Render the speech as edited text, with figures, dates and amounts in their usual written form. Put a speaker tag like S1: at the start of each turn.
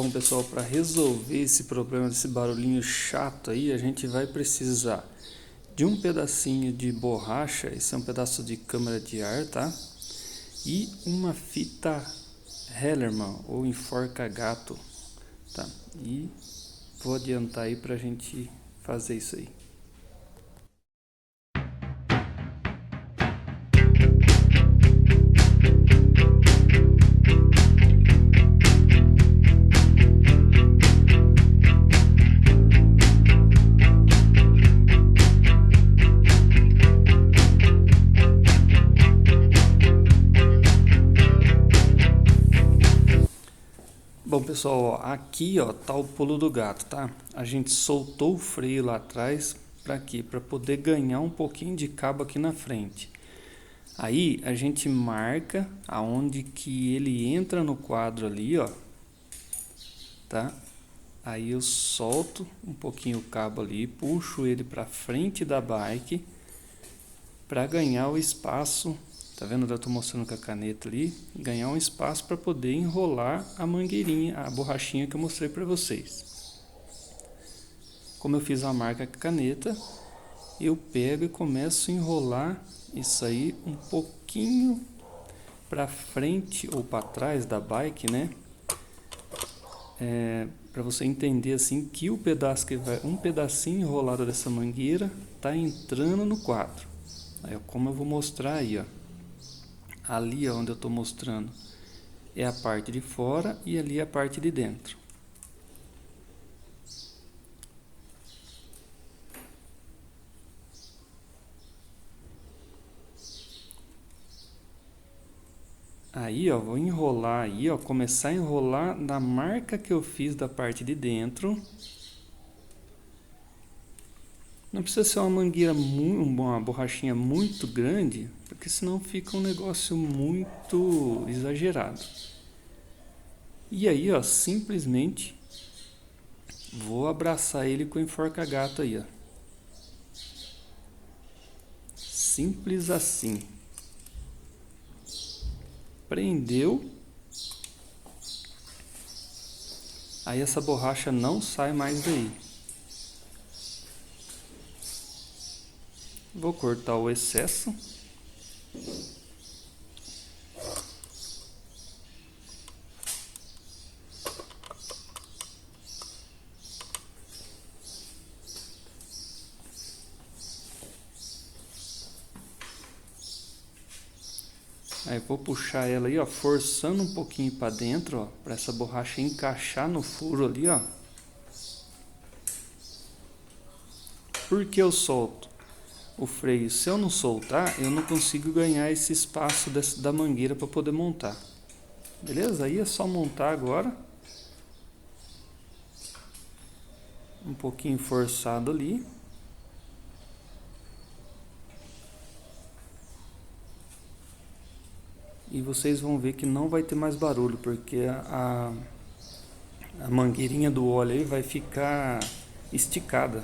S1: Bom pessoal, para resolver esse problema desse barulhinho chato aí, a gente vai precisar de um pedacinho de borracha, esse é um pedaço de câmara de ar, tá? E uma fita Hellerman ou enforca-gato, tá? E vou adiantar aí pra gente fazer isso aí. Bom pessoal, ó, aqui ó, tá o pulo do gato, tá? A gente soltou o freio lá atrás para quê? Para poder ganhar um pouquinho de cabo aqui na frente. Aí a gente marca aonde que ele entra no quadro ali, ó, tá? Aí eu solto um pouquinho o cabo ali, puxo ele para frente da bike para ganhar o espaço. Tá vendo? Eu tô mostrando com a caneta ali, ganhar um espaço para poder enrolar a mangueirinha, a borrachinha que eu mostrei para vocês. Como eu fiz a marca com a caneta, eu pego e começo a enrolar isso aí um pouquinho para frente ou para trás da bike, né? Para você entender assim que o pedaço que vai, um pedacinho enrolado dessa mangueira tá entrando no quadro. Aí, como eu vou mostrar aí, ó. Ali onde eu estou mostrando é a parte de fora e ali a parte de dentro. Aí ó, vou enrolar aí ó, começar a enrolar na marca que eu fiz da parte de dentro. Não precisa ser uma mangueira, uma borrachinha muito grande, porque senão fica um negócio muito exagerado. E aí ó, simplesmente vou abraçar ele com o enforca-gato aí ó. Simples assim. Prendeu. Aí essa borracha não sai mais daí. Vou cortar o excesso. Aí vou puxar ela aí, ó, forçando um pouquinho para dentro, ó, para essa borracha encaixar no furo ali, ó. Por que eu solto o freio? Se eu não soltar, eu não consigo ganhar esse espaço da mangueira para poder montar. Beleza? Aí é só montar agora. Um pouquinho forçado ali. E vocês vão ver que não vai ter mais barulho, porque a mangueirinha do óleo aí vai ficar esticada.